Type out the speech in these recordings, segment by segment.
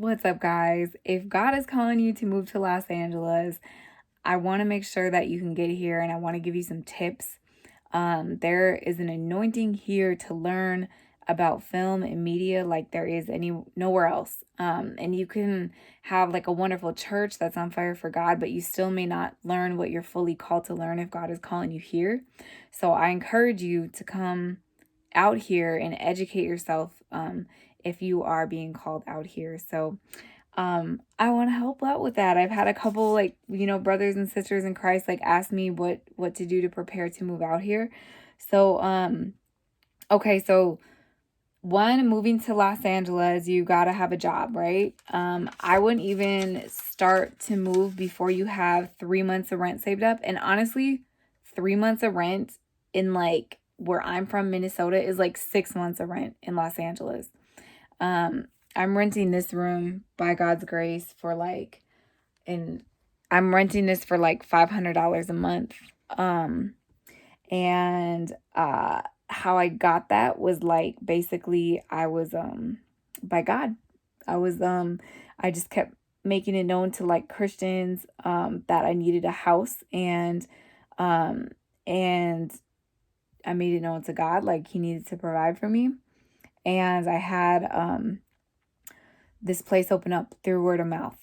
What's up, guys? If God is calling you to move to Los Angeles, I want to make sure that you can get here and I want to give you some tips. There is an anointing here to learn about film and media like there is nowhere else. And you can have like a wonderful church that's on fire for God, but you still may not learn what you're fully called to learn if God is calling you here. So I encourage you to come out here and educate yourself if you are being called out here. So I want to help out with that. I've had a couple brothers and sisters in Christ like ask me what to do to prepare to move out here. So okay, so one, moving to Los Angeles, you got to have a job, right? I wouldn't even start to move before you have 3 months of rent saved up. And honestly, 3 months of rent in like where I'm from, Minnesota, is like 6 months of rent in Los Angeles. I'm renting this room by God's grace for and I'm renting this for like $500 a month. And how I got that was like basically I was by God. I was I just kept making it known to like Christians that I needed a house, um and I made it known to God like he needed to provide for me. And I had this place open up through word of mouth.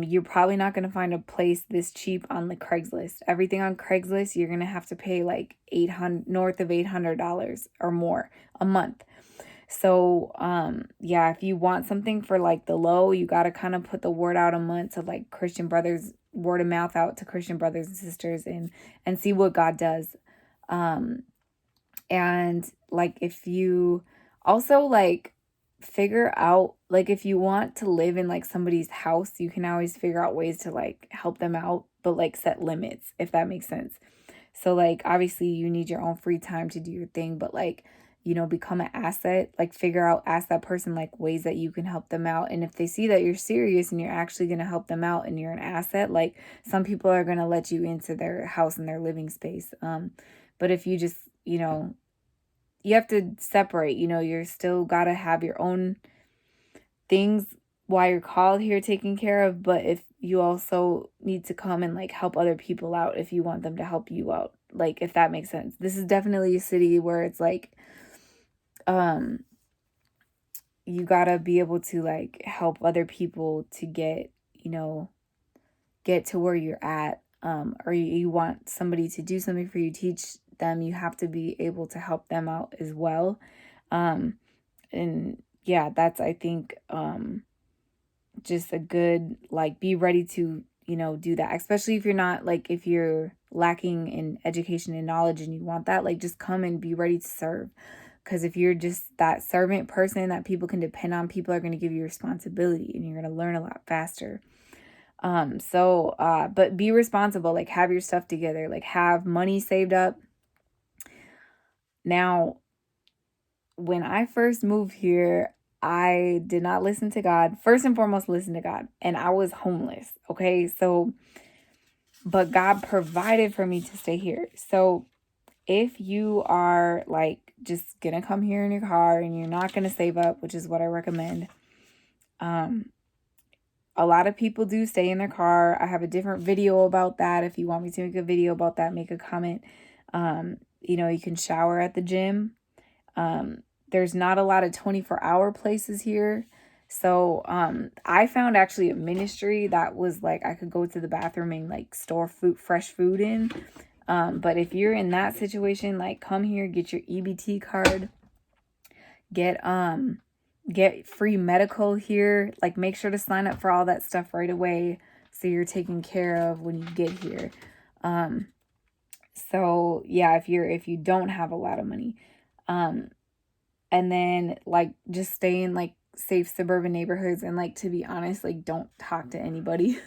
You're probably not going to find a place this cheap on the Craigslist. Everything on Craigslist, you're going to have to pay like north of $800 or more a month. So, yeah, if you want something for like the low, you got to kind of put the word out a month to like Christian brothers, word of mouth out to Christian brothers and sisters, and see what God does. And like if you also like figure out like if you want to live in like somebody's house, you can always figure out ways to like help them out, but like set limits, if that makes sense. So like obviously you need your own free time to do your thing, but like become an asset, like ask that person like ways that you can help them out. And if they see that you're serious and you're actually going to help them out and you're an asset, like some people are going to let you into their house and their living space. But if you just, you have to separate, you're still got to have your own things while you're called here taken care of, but if you also need to come and like help other people out if you want them to help you out, like if that makes sense. This is definitely a city where it's like you got to be able to like help other people to get to where you're at, or you want somebody to do something for you, teach them, you have to be able to help them out as well. And yeah, that's I think just a good like be ready to do that, especially if you're not like if you're lacking in education and knowledge and you want that, like just come and be ready to serve. Because if you're just that servant person that people can depend on, people are going to give you responsibility and you're going to learn a lot faster. But be responsible, like have your stuff together, like have money saved up. Now, when I first moved here, I did not listen to God. First and foremost, listen to God. And I was homeless. Okay. So, but God provided for me to stay here. So if you are like just gonna come here in your car and you're not gonna save up, which is what I recommend, a lot of people do stay in their car. I have a different video about that. If you want me to make a video about that, make a comment. You can shower at the gym. There's not a lot of 24-hour places here. So I found actually a ministry that was like I could go to the bathroom and like store fresh food in. But if you're in that situation, like come here, get your EBT card, get free medical here, like make sure to sign up for all that stuff right away so you're taken care of when you get here. So yeah, if you don't have a lot of money, and then like just stay in like safe suburban neighborhoods, and like to be honest, like don't talk to anybody.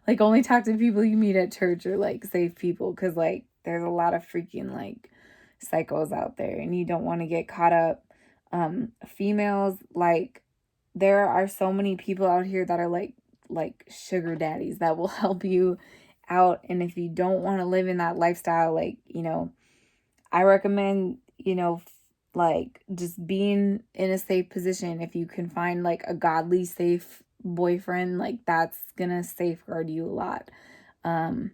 Like only talk to people you meet at church or like safe people, because like there's a lot of freaking like psychos out there and you don't want to get caught up. Females, like there are so many people out here that are like sugar daddies that will help you out. And if you don't want to live in that lifestyle, like I recommend like just being in a safe position. If you can find like a godly safe boyfriend, like that's gonna safeguard you a lot. Um,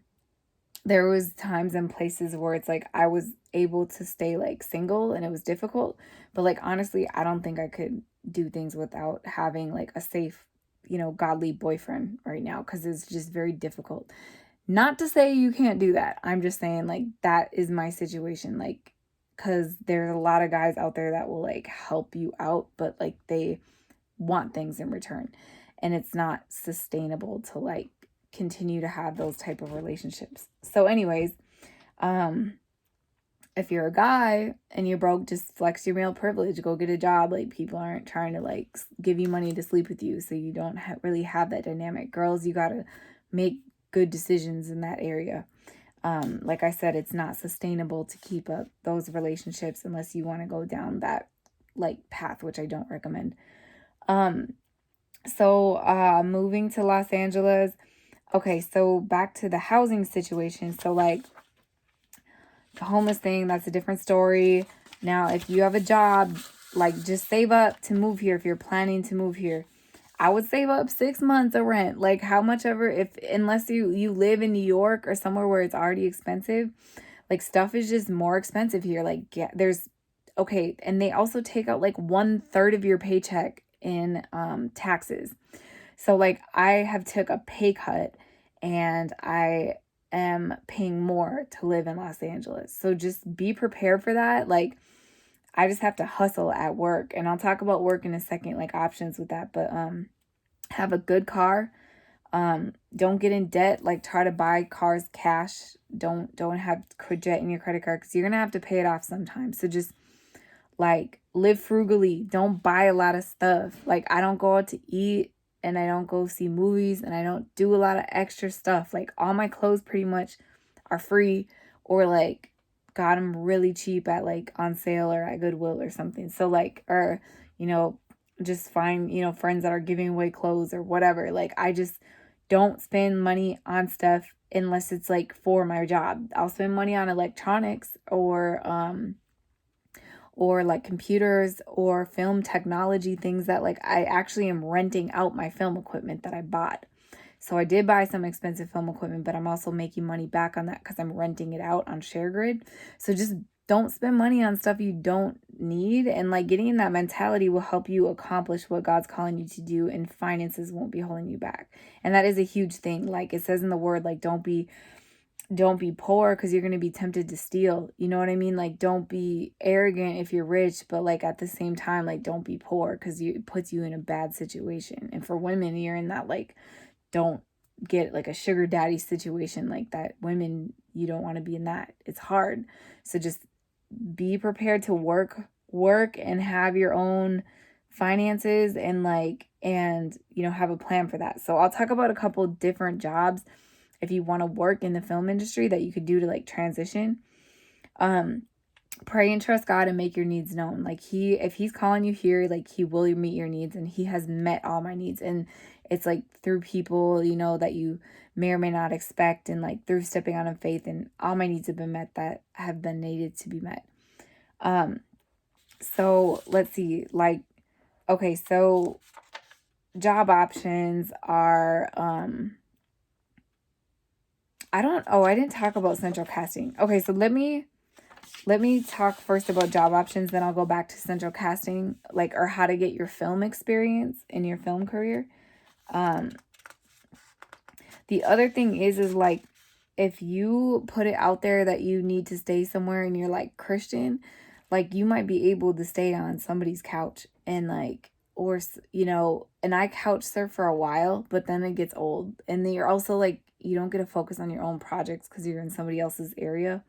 there was times and places where it's like I was able to stay like single and it was difficult, but like honestly, I don't think I could do things without having like a safe, godly boyfriend right now, because it's just very difficult. Not to say you can't do that. I'm just saying like that is my situation, like, because there's a lot of guys out there that will like help you out, but like they want things in return, and it's not sustainable to like continue to have those type of relationships. So anyways, um if you're a guy and you're broke, just flex your male privilege, go get a job. Like people aren't trying to like give you money to sleep with you, so you don't really have that dynamic. Girls, you got to make good decisions in that area. Like I said, it's not sustainable to keep up those relationships unless you want to go down that like path, which I don't recommend. So moving to Los Angeles. Okay, so back to the housing situation. So like the homeless thing, that's a different story. Now, if you have a job, like just save up to move here if you're planning to move here. I would save up 6 months of rent. Like how much ever, if unless you live in New York or somewhere where it's already expensive, like stuff is just more expensive here. Like yeah, there's okay, and they also take out like 1/3 of your paycheck in taxes. So like I have took a pay cut and I am paying more to live in Los Angeles. So just be prepared for that. Like I just have to hustle at work, and I'll talk about work in a second, like options with that, but have a good car. Don't get in debt, like try to buy cars cash. Don't have debt in your credit card, cuz you're going to have to pay it off sometimes. So just like live frugally. Don't buy a lot of stuff. Like I don't go out to eat, and I don't go see movies, and I don't do a lot of extra stuff. Like all my clothes pretty much are free, or like got them really cheap at like on sale or at Goodwill or something. So like, or, you know, just find, friends that are giving away clothes or whatever. Like I just don't spend money on stuff unless it's like for my job. I'll spend money on electronics or like computers or film technology, things that like I actually am renting out my film equipment that I bought. So I did buy some expensive film equipment, but I'm also making money back on that because I'm renting it out on ShareGrid. So just don't spend money on stuff you don't need, and like getting in that mentality will help you accomplish what God's calling you to do, and finances won't be holding you back. And that is a huge thing. Like it says in the word, like don't be poor, because you're going to be tempted to steal. You know what I mean? Like don't be arrogant if you're rich, but like at the same time, like don't be poor, because it puts you in a bad situation. And for women, you're in that like don't get like a sugar daddy situation like that. Women, you don't want to be in that. It's hard. So just be prepared to work and have your own finances, and like, and have a plan for that. So I'll talk about a couple different jobs if you want to work in the film industry that you could do to like transition. Pray and trust God and make your needs known. Like if he's calling you here, like he will meet your needs, and he has met all my needs. And it's like through people, that you may or may not expect, and like through stepping out in faith, and all my needs have been met that have been needed to be met. So let's see, like, okay, so job options are, I didn't talk about central casting. Okay, so let me talk first about job options, then I'll go back to central casting, like, or how to get your film experience in your film career. The other thing is like, if you put it out there that you need to stay somewhere and you're like Christian, like you might be able to stay on somebody's couch, and like, or, and I couch surf for a while, but then it gets old. And then you're also like, you don't get to focus on your own projects because you're in somebody else's area.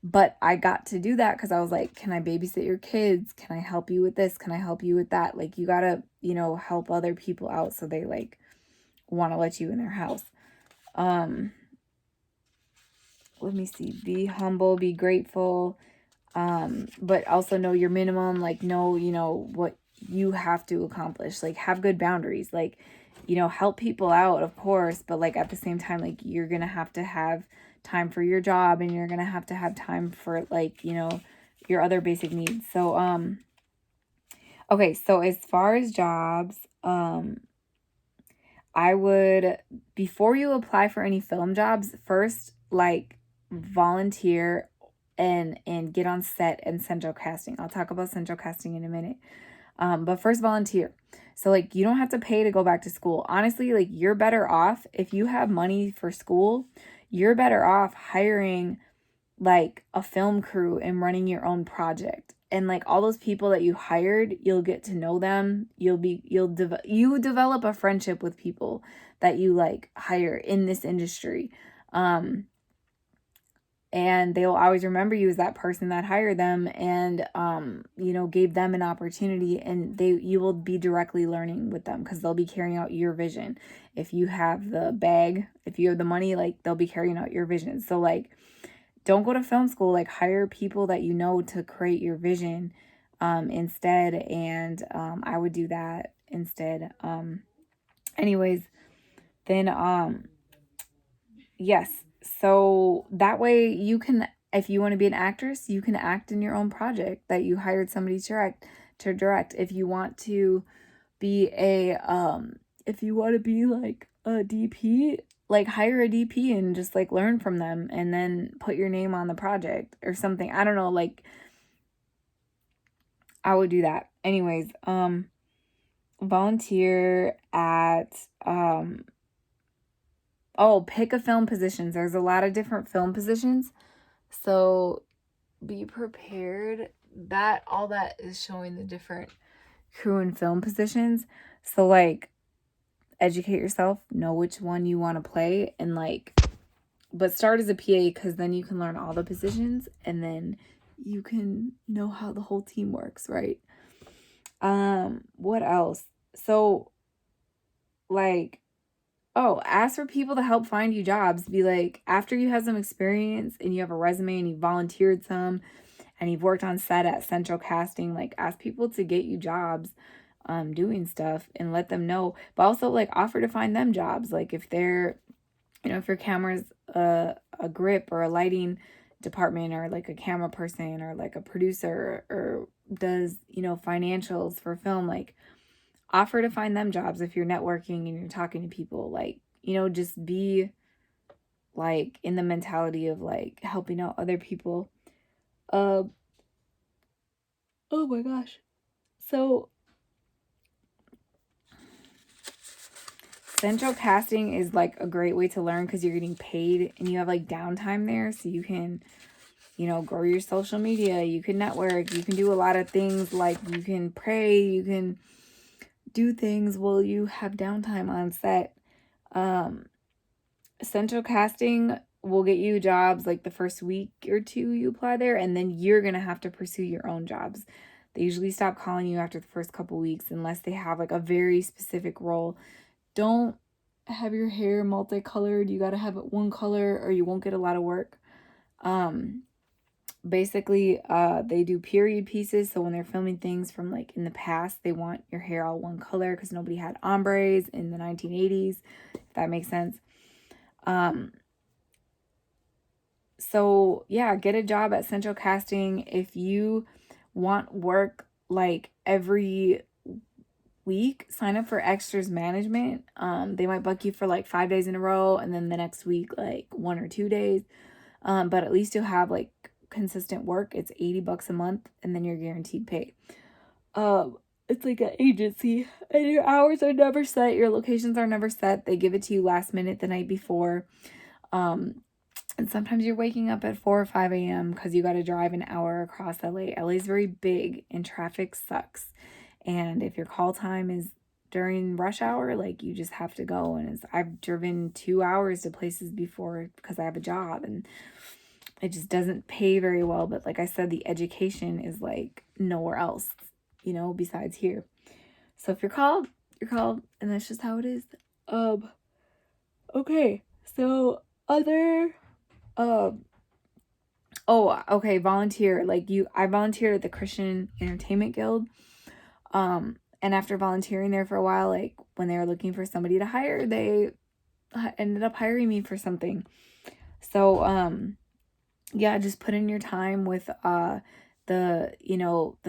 But I got to do that because I was like, can I babysit your kids? Can I help you with this? Can I help you with that? Like you gotta, help other people out so they like want to let you in their house. Let me see. Be humble, be grateful, but also know your minimum. Like know, what you have to accomplish. Like have good boundaries. Like, help people out, of course, but like at the same time, like you're gonna have to have time for your job, and you're gonna have to have time for like, your other basic needs. So okay, so as far as jobs, I would, before you apply for any film jobs, first like volunteer and get on set in Central Casting. I'll talk about Central Casting in a minute. But first volunteer. So like you don't have to pay to go back to school. Honestly, like you're better off if you have money for school, you're better off hiring like a film crew and running your own project. And like all those people that you hired, you'll get to know them. You develop a friendship with people that you like hire in this industry. And they'll always remember you as that person that hired them and gave them an opportunity, and you will be directly learning with them because they'll be carrying out your vision. If you have the bag, if you have the money, like they'll be carrying out your vision. So like don't go to film school, like hire people that you know to create your vision instead. And I would do that instead. Anyways, then yes, so that way you can, if you want to be an actress, you can act in your own project that you hired somebody to direct. If you want to be if you want to be like a DP, like hire a DP and just like learn from them and then put your name on the project or something. I don't know, like I would do that. Anyways, volunteer at pick a film positions. There's a lot of different film positions. So be prepared. That all that is showing the different crew and film positions. So like educate yourself, know which one you want to play, and like but start as a PA because then you can learn all the positions and then you can know how the whole team works, right? What else? So like ask for people to help find you jobs. Be like, after you have some experience and you have a resume and you volunteered some and you've worked on set at Central Casting, like ask people to get you jobs doing stuff and let them know. But also like offer to find them jobs. Like if they're, if your camera's a grip or a lighting department or like a camera person or like a producer or does, financials for film, like offer to find them jobs if you're networking and you're talking to people. Like, just be like in the mentality of like helping out other people. Oh my gosh. So Central Casting is like a great way to learn because you're getting paid and you have like downtime there, so you can grow your social media, you can network, you can do a lot of things, like you can pray, you can do things while you have downtime on set. Central Casting will get you jobs like the first week or two you apply there, and then you're gonna have to pursue your own jobs. They usually stop calling you after the first couple weeks unless they have like a very specific role. Don't have your hair multicolored. You got to have it one color or you won't get a lot of work. Basically, they do period pieces. So when they're filming things from like in the past, they want your hair all one color because nobody had ombres in the 1980s, if that makes sense. So yeah, get a job at Central Casting. If you want work like every week, sign up for Extras Management. They might book you for like 5 days in a row and then the next week like 1 or 2 days. But at least you'll have like consistent work. It's $80 a month and then you're guaranteed pay. It's like an agency and your hours are never set, your locations are never set. They give it to you last minute the night before. And sometimes you're waking up at 4 or 5 a.m. because you got to drive an hour across LA. LA is very big and traffic sucks. And if your call time is during rush hour, like you just have to go. And I've driven 2 hours to places before because I have a job and it just doesn't pay very well. But like I said, the education is like nowhere else, besides here. So if you're called, you're called, and that's just how it is. Okay. So other okay, volunteer. I volunteered at the Christian Entertainment Guild. And after volunteering there for a while, like when they were looking for somebody to hire, they ended up hiring me for something. So yeah, just put in your time with the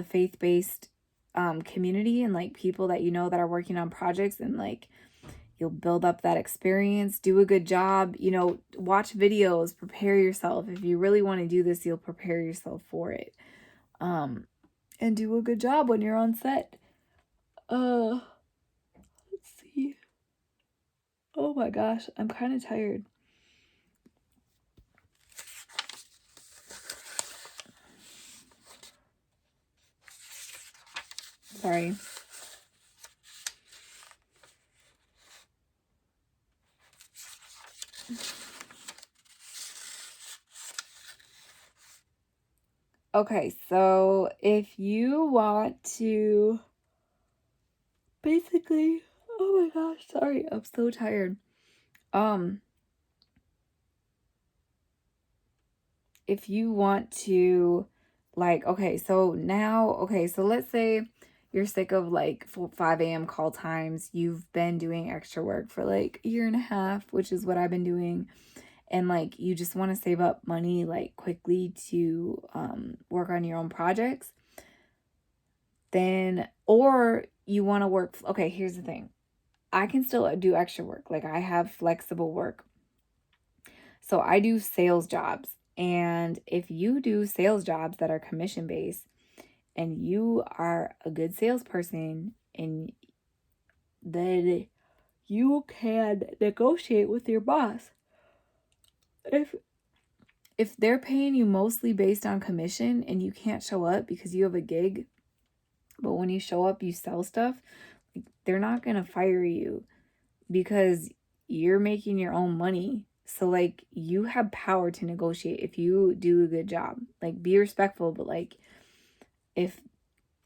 faith-based community and like people that you know that are working on projects, and like you'll build up that experience, do a good job, you know, watch videos, prepare yourself. If you really want to do this, you'll prepare yourself for it. And do a good job when you're on set. Let's see. Oh my gosh, I'm kind of tired. Sorry. Okay, so if you want to basically, oh my gosh, sorry, I'm so tired. If you want to, like, okay, so now, okay, so let's say you're sick of like 5 a.m. call times. You've been doing extra work for like a year and a half, which is what I've been doing. And like you just want to save up money like quickly to work on your own projects. Then, or you want to work, okay, here's the thing. I can still do extra work. Like I have flexible work. So I do sales jobs. And if you do sales jobs that are commission based and you are a good salesperson, and then you can negotiate with your boss. If they're paying you mostly based on commission and you can't show up because you have a gig, but when you show up you sell stuff, like, they're not going to fire you because you're making your own money. So like you have power to negotiate if you do a good job. Like be respectful, but like if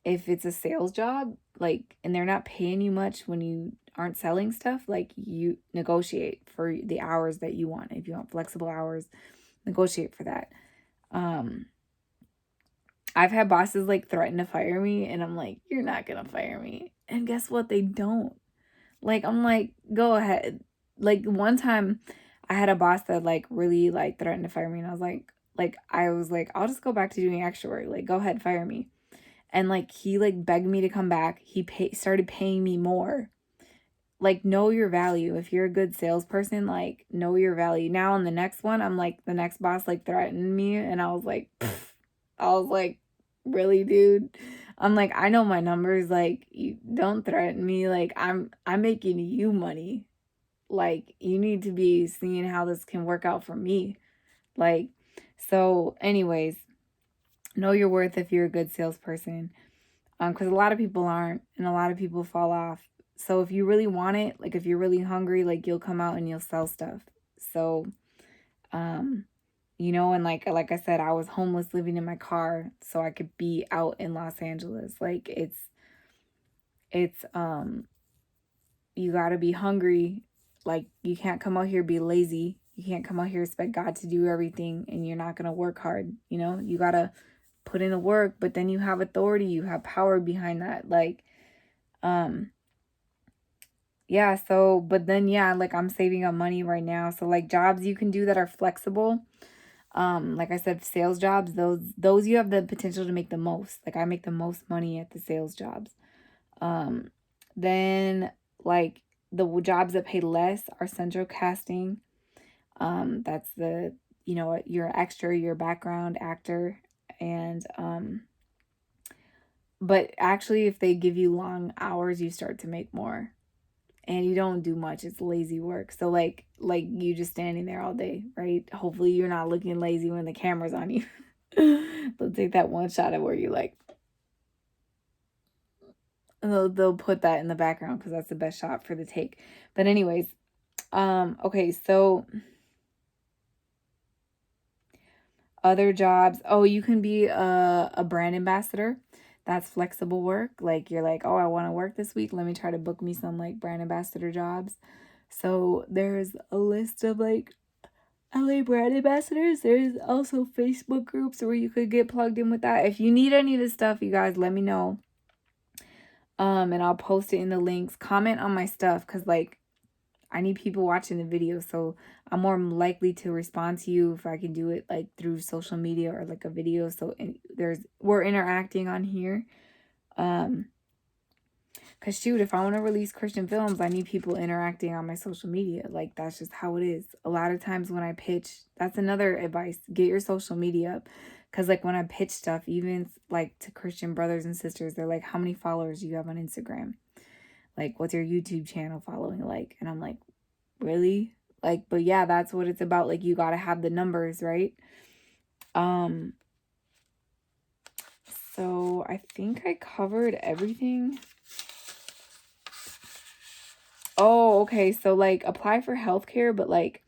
it's a sales job, like, and they're not paying you much when you aren't selling stuff, like you negotiate for the hours that you want. If you want flexible hours, negotiate for that. I've had bosses like threaten to fire me, and I'm like, you're not gonna fire me. And guess what? They don't. Like, I'm like, go ahead. Like one time I had a boss that like really like threatened to fire me, and I was like, I'll just go back to doing extra work. Like, go ahead, fire me. And like he like begged me to come back. He started paying me more. Like, know your value. If you're a good salesperson, like know your value. Now on the next one, I'm like, the next boss like threatened me, and I was like, pfft. I was like, really, dude? I'm like, I know my numbers. Like, you don't threaten me. Like, I'm making you money. Like, you need to be seeing how this can work out for me. Like, so anyways, know your worth if you're a good salesperson. Because a lot of people aren't, and a lot of people fall off. So if you really want it, like if you're really hungry, like you'll come out and you'll sell stuff. So, you know, and like I said, I was homeless living in my car so I could be out in Los Angeles. Like it's you got to be hungry. Like you can't come out here be lazy. You can't come out here expect God to do everything and you're not going to work hard, you know? You got to put in the work, but then you have authority, you have power behind that. Like yeah, so but then yeah, like I'm saving up money right now. So like jobs you can do that are flexible. Like I said, sales jobs, those you have the potential to make the most. Like I make the most money at the sales jobs. Then like the jobs that pay less are central casting. That's the, you know, your extra, your background actor. And but actually if they give you long hours, you start to make more. And you don't do much. It's lazy work. So like you just standing there all day, right? Hopefully you're not looking lazy when the camera's on you. They'll take that one shot of where you like, and they'll put that in the background because that's the best shot for the take. But anyways, okay, so other jobs. Oh, you can be a brand ambassador. That's flexible work. Like you're like, oh, I want to work this week. Let me try to book me some like brand ambassador jobs. So there's a list of like LA brand ambassadors. There's also Facebook groups where you could get plugged in with that. If you need any of this stuff, you guys let me know. And I'll post it in the links. Comment on my stuff because like I need people watching the video, so I'm more likely to respond to you if I can do it like through social media or like a video. So we're interacting on here. Because shoot, if I want to release Christian films, I need people interacting on my social media. Like, that's just how it is. A lot of times when I pitch, that's another advice. Get your social media up. Because, like, when I pitch stuff, even, like, to Christian brothers and sisters, they're like, how many followers do you have on Instagram? Like, what's your YouTube channel following like? And I'm like, really? Like, but yeah, that's what it's about. Like, you got to have the numbers, right? So I think I covered everything. Oh, okay. So, like, apply for healthcare, but, like,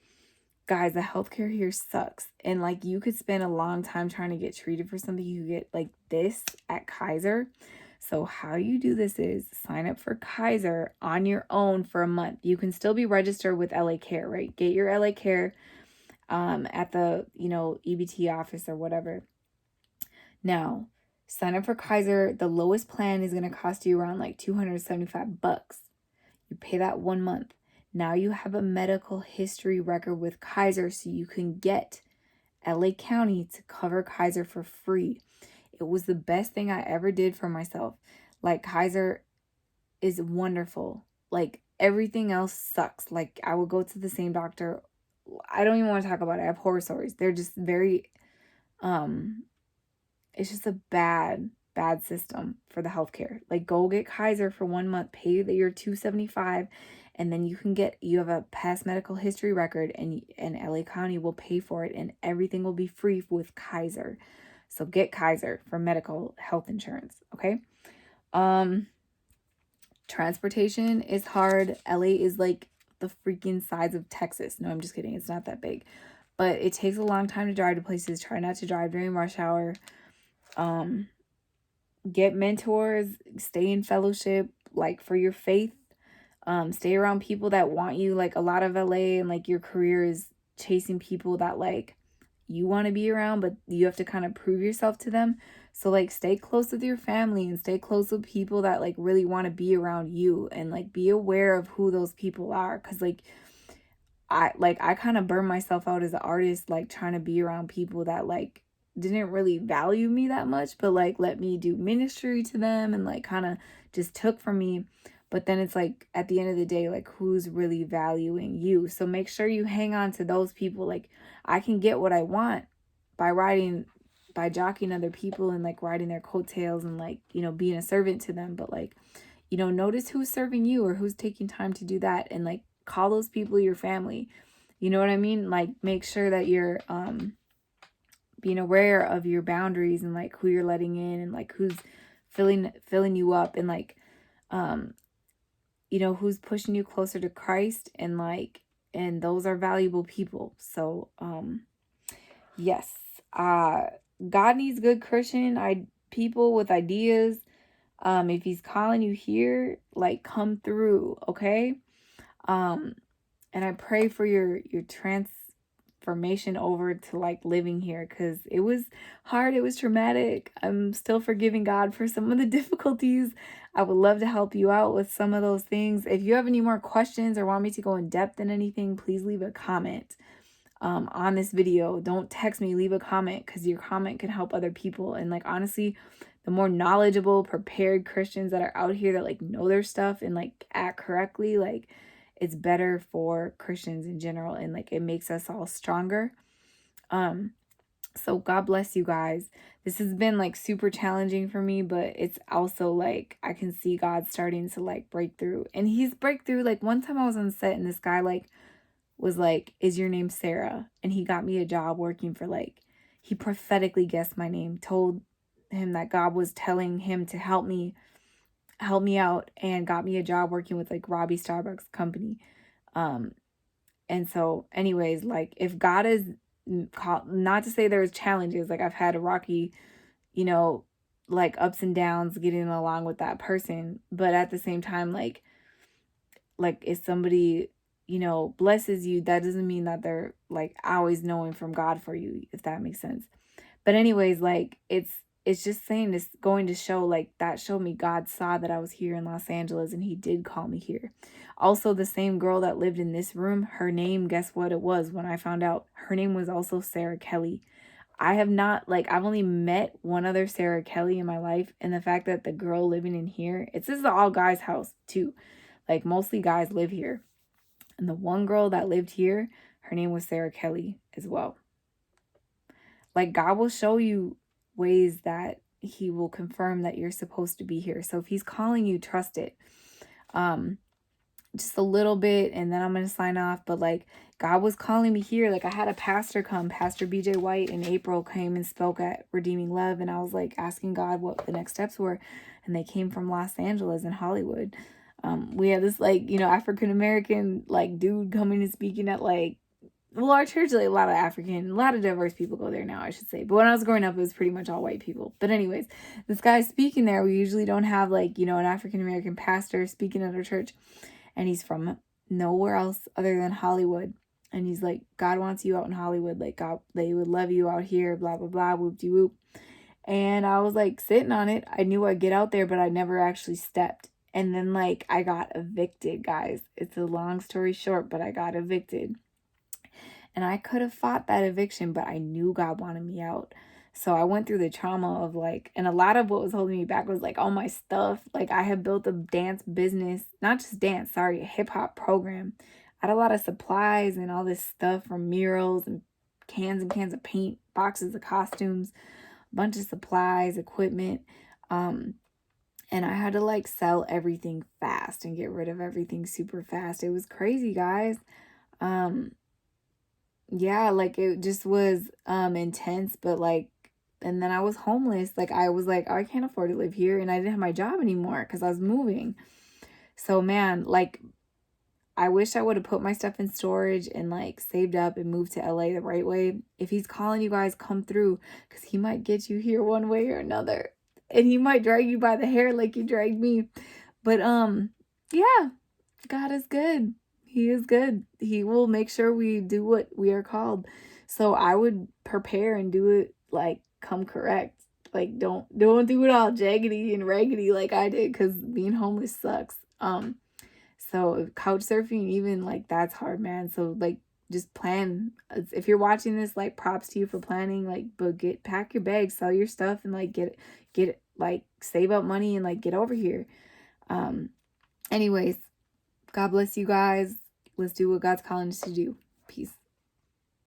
guys, the healthcare here sucks. And, like, you could spend a long time trying to get treated for something. You get, like, this at Kaiser. So how you do this is sign up for Kaiser on your own for a month. You can still be registered with LA Care, right? Get your LA Care at the, EBT office or whatever. Now, sign up for Kaiser. The lowest plan is going to cost you around like $275. You pay that 1 month. Now you have a medical history record with Kaiser, so you can get LA County to cover Kaiser for free. It was the best thing I ever did for myself. Like, Kaiser is wonderful. Like, everything else sucks. Like, I would go to the same doctor. I don't even want to talk about it. I have horror stories. They're just very, it's just a bad system for the healthcare. Like, go get Kaiser for 1 month, pay your $275, and then you have a past medical history record, and LA County will pay for it, and everything will be free with Kaiser. So get Kaiser for medical health insurance, okay? Transportation is hard. LA is like the freaking size of Texas. No, I'm just kidding. It's not that big. But it takes a long time to drive to places. Try not to drive during rush hour. Get mentors. Stay in fellowship, like, for your faith. Stay around people that want you. Like, a lot of LA and, like, your career is chasing people that, like, you want to be around, but you have to kind of prove yourself to them. So, like, stay close with your family and stay close with people that, like, really want to be around you, and, like, be aware of who those people are. Because, like, I kind of burned myself out as an artist, like, trying to be around people that, like, didn't really value me that much, but, like, let me do ministry to them and, like, kind of just took from me. But then it's like, at the end of the day, like, who's really valuing you? So make sure you hang on to those people. Like, I can get what I want by jockeying other people and, like, riding their coattails and, like, being a servant to them. But, like, notice who's serving you or who's taking time to do that, and, like, call those people your family. You know what I mean? Like, make sure that you're being aware of your boundaries and, like, who you're letting in, and, like, who's filling you up, and, like, who's pushing you closer to Christ, and, like, and those are valuable people. So, yes, God needs good Christian people with ideas. If he's calling you here, like, come through, okay? And I pray for your transformation over to, like, living here, because it was hard. It was traumatic. I'm still forgiving God for some of the difficulties. I would love to help you out with some of those things. If you have any more questions or want me to go in depth in anything, please leave a comment on this video. Don't text me, leave a comment, because your comment can help other people. And, like, honestly, the more knowledgeable, prepared Christians that are out here that, like, know their stuff and, like, act correctly, like, it's better for Christians in general, and, like, it makes us all stronger. So God bless you guys. This has been, like, super challenging for me, but it's also, like, I can see God starting to, like, break through. And he's breakthrough. Like, one time I was on set and this guy, like, was like, "Is your name Sarah?" And he got me a job working for, like, he prophetically guessed my name, told him that God was telling him to help me out, and got me a job working with, like, Robbie Starbucks company. And so anyways, like, if God is not to say there's challenges, like, I've had a rocky, like, ups and downs getting along with that person, but at the same time, like, if somebody, blesses you, that doesn't mean that they're, like, always knowing from God for you, if that makes sense. But anyways, like, it's just saying this, going to show, like, that showed me God saw that I was here in Los Angeles, and he did call me here. Also, the same girl that lived in this room, her name, guess what it was when I found out? Her name was also Sarah Kelly. I have not, like, I've only met one other Sarah Kelly in my life. And the fact that the girl living in here, this is an all guys house too. Like, mostly guys live here. And the one girl that lived here, her name was Sarah Kelly as well. Like, God will show you ways that he will confirm that you're supposed to be here. So if he's calling you, trust it. Just a little bit, and then I'm going to sign off. But like, God was calling me here. Like, I had a pastor come, Pastor BJ White in April came and spoke at Redeeming Love. And I was like asking God what the next steps were. And they came from Los Angeles and Hollywood. We had this, like, you know, African-American, like, dude coming and speaking at, like, well, our church, like, a lot of diverse people go there now, I should say. But when I was growing up, it was pretty much all white people. But anyways, this guy's speaking there. We usually don't have, like, you know, an African-American pastor speaking at our church. And he's from nowhere else other than Hollywood. And he's like, God wants you out in Hollywood. Like, God, they would love you out here, blah, blah, blah, whoop-de-whoop. And I was, like, sitting on it. I knew I'd get out there, but I never actually stepped. And then, like, I got evicted, guys. It's a long story short, but I got evicted. And I could have fought that eviction, but I knew God wanted me out. So I went through the trauma of, like, and a lot of what was holding me back was, like, all my stuff. Like, I had built a dance business, not just dance, sorry, a hip hop program. I had a lot of supplies and all this stuff from murals and cans of paint, boxes of costumes, a bunch of supplies, equipment. And I had to, like, sell everything fast and get rid of everything super fast. It was crazy, guys. Yeah, like, it just was intense, but like, and then I was homeless. Like, I was like, oh, I can't afford to live here, and I didn't have my job anymore because I was moving. So man, like, I wish I would have put my stuff in storage and like saved up and moved to LA the right way. If he's calling you guys, come through, because he might get you here one way or another. And he might drag you by the hair like he dragged me. But yeah, God is good. He is good. He will make sure we do what we are called. So I would prepare and do it, like, come correct. Like, don't do it all jaggedy and raggedy like I did, because being homeless sucks. So couch surfing, even, like, that's hard, man. So like, just plan. If you're watching this, like, props to you for planning. Like, but pack your bags, sell your stuff, and like get like, save up money and like get over here. Anyways, God bless you guys. Let's do what God's calling us to do. Peace.